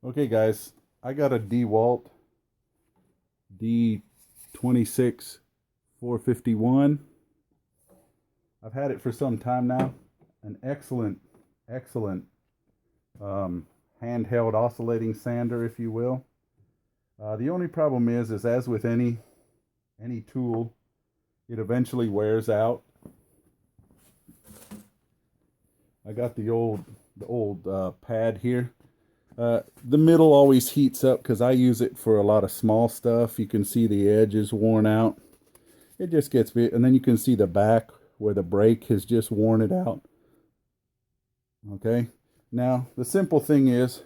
Okay, guys, I got a DEWALT D26451. I've had it for some time now. An excellent um, handheld oscillating sander, if you will. The only problem is as with any tool, it eventually wears out. I got the old pad here. The middle always heats up because I use it for a lot of small stuff. You can see the edge is worn out. It just gets bit, and then you can see the back where the brake has just worn it out. Okay. Now the simple thing is,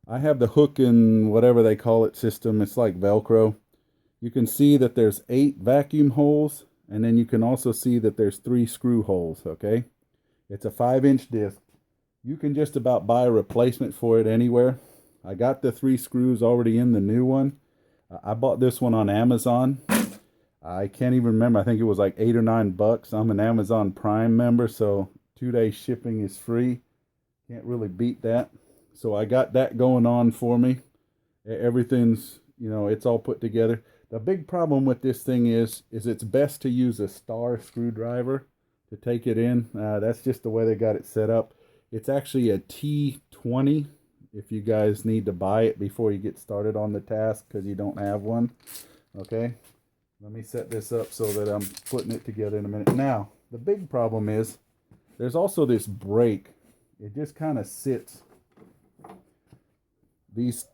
I have the hook and whatever they call it system. It's like Velcro. You can see that there's 8 vacuum holes, and then you can also see that there's 3 screw holes. Okay. It's a 5-inch disc. You can just about buy a replacement for it anywhere. I got the 3 screws already in the new one. I bought this one on Amazon. I can't even remember. I think it was like $8 or $9. I'm an Amazon Prime member, so 2-day shipping is free. Can't really beat that. So I got that going on for me. Everything's, it's all put together. The big problem with this thing is it's best to use a star screwdriver to take it in. That's just the way they got it set up. It's actually a T20 if you guys need to buy it before you get started on the task because you don't have one. Okay, let me set this up so that I'm putting it together in a minute. Now, the big problem is there's also this brake. It just kind of sits. These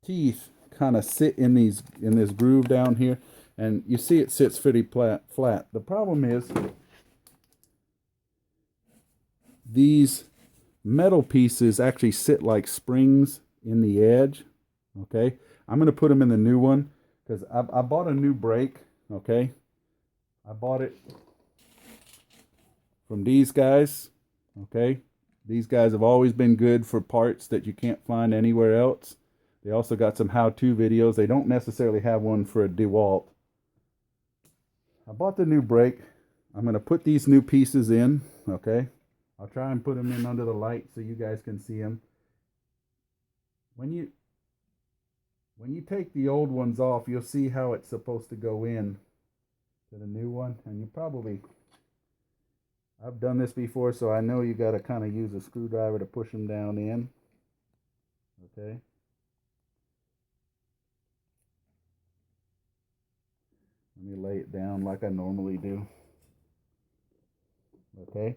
teeth kind of sit in this groove down here, and you see it sits pretty flat. The problem is these metal pieces actually sit like springs in the edge. Okay, I'm going to put them in the new one because I bought a new brake. Okay, I bought it from these guys. Okay, these guys have always been good for parts that you can't find anywhere else. They also got some how-to videos. They don't necessarily have one for a DeWalt. I bought the new brake. I'm going to put these new pieces in. Okay, I'll try and put them in under the light so you guys can see them. When you take the old ones off, you'll see how it's supposed to go in to the new one. And I've done this before, so I know you got to kind of use a screwdriver to push them down in. Okay. Let me lay it down like I normally do. Okay.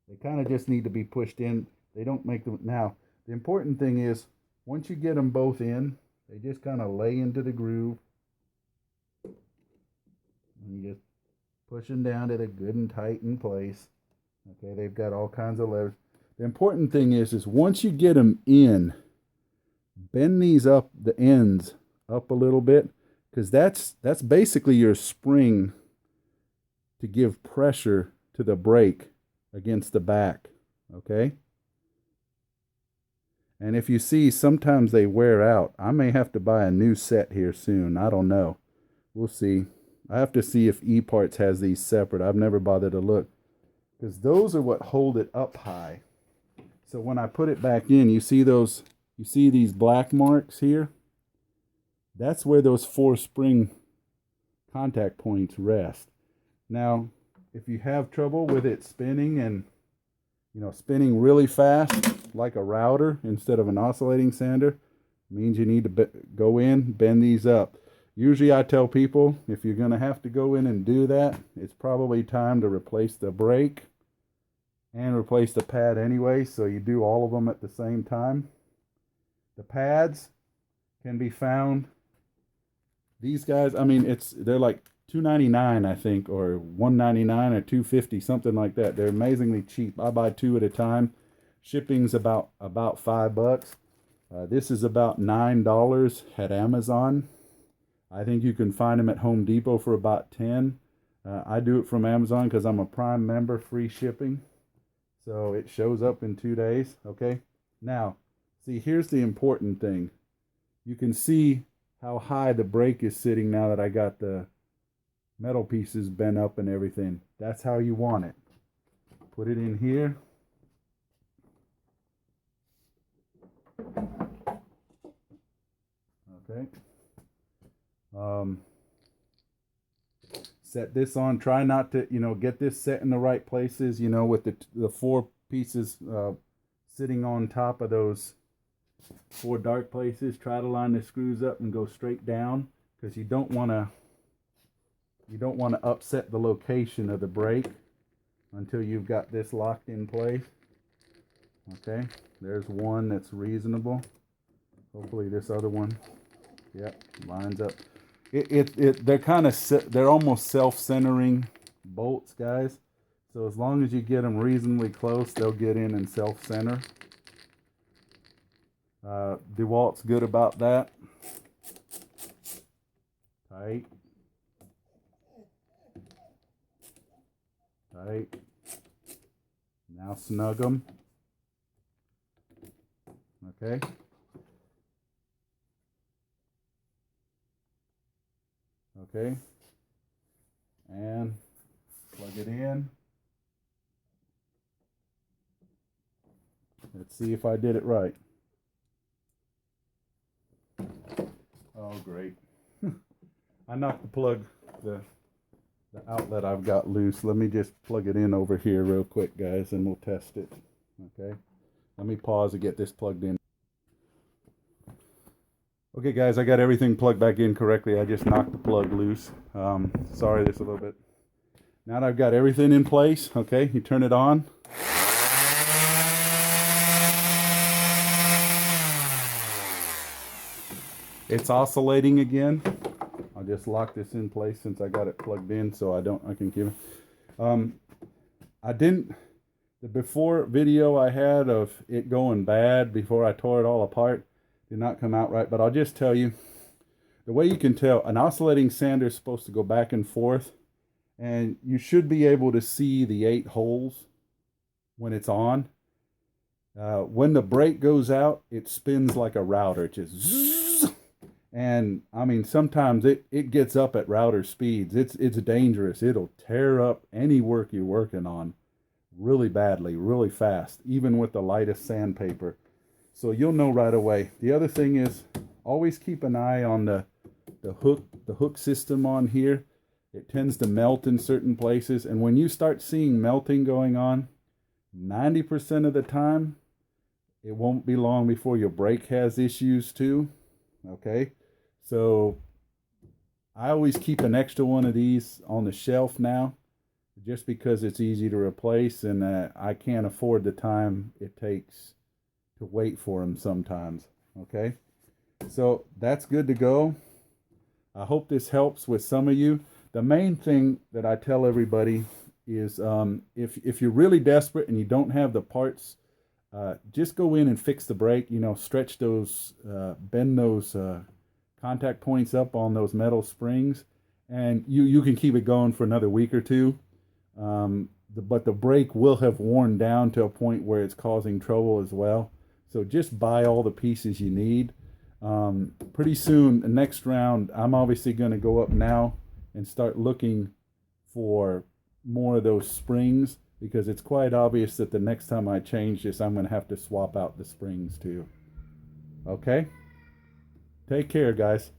They kind of just need to be pushed in. They don't make them. Now, the important thing is once you get them both in, they just kind of lay into the groove. And you just push them down to the good and tight in place. Okay, they've got all kinds of levers. The important thing is once you get them in, bend these up, the ends up a little bit, because that's basically your spring to give pressure to the brake against the back. Okay, and if you see, sometimes they wear out. I may have to buy a new set here soon. I don't know. We'll see. I have to see if E-Parts has these separate. I've never bothered to look because those are what hold it up high. So when I put it back in, you see these black marks here? That's where those 4 spring contact points rest. Now, if you have trouble with it spinning and spinning really fast like a router instead of an oscillating sander, means you need to go in, bend these up. Usually I tell people if you're going to have to go in and do that, it's probably time to replace the brake and replace the pad anyway, so you do all of them at the same time. The pads can be found. These guys, I mean, they're like $2.99, I think, or $1.99 or $2.50, something like that. They're amazingly cheap. I buy 2 at a time. Shipping's about $5. This is about $9 at Amazon. I think you can find them at Home Depot for about 10. I do it from Amazon because I'm a Prime member, free shipping. So it shows up in 2 days. Okay. Now, see, here's the important thing. You can see how high the brake is sitting now that I got the metal pieces bent up and everything. That's how you want it. Put it in here. Okay. Set this on. Try not to, get this set in the right places, with the 4 pieces sitting on top of those 4 dark places. Try to line the screws up and go straight down, because you don't want to upset the location of the brake until you've got this locked in place. Okay, there's one that's reasonable. Hopefully this other one, yep, lines up. They're almost self-centering bolts, guys. So as long as you get them reasonably close, they'll get in and self-center. DEWALT's good about that. Tight. Tight. Now snug them. Okay. Okay. And plug it in. Let's see if I did it right. Oh, great. I knocked the plug, the outlet I've got loose. Let me just plug it in over here real quick, guys, and we'll test it. Okay. Let me pause to get this plugged in. Okay, guys, I got everything plugged back in correctly. I just knocked the plug loose. Sorry, this a little bit. Now that I've got everything in place, okay, you turn it on. It's oscillating again. I'll just lock this in place since I got it plugged in, so I can keep it. The before video I had of it going bad before I tore it all apart did not come out right, but I'll just tell you, the way you can tell, an oscillating sander is supposed to go back and forth, and you should be able to see the 8 holes when it's on. When the brake goes out, it spins like a router. It just zzz, and I mean, sometimes it gets up at router speeds. It's dangerous. It'll tear up any work you're working on really badly, really fast, even with the lightest sandpaper. So you'll know right away. The other thing is, always keep an eye on the hook system on here. It tends to melt in certain places, and when you start seeing melting going on, 90% of the time, it won't be long before your brake has issues too. Okay, so I always keep an extra one of these on the shelf now, just because it's easy to replace, and I can't afford the time it takes to wait for them sometimes. Okay, so that's good to go. I hope this helps with some of you. The main thing that I tell everybody is if you're really desperate and you don't have the parts, just go in and fix the brake. Stretch those, bend those contact points up on those metal springs, and you can keep it going for another week or two. But the brake will have worn down to a point where it's causing trouble as well. So just buy all the pieces you need. Pretty soon, the next round, I'm obviously going to go up now and start looking for more of those springs, because it's quite obvious that the next time I change this, I'm going to have to swap out the springs too. Okay? Take care, guys.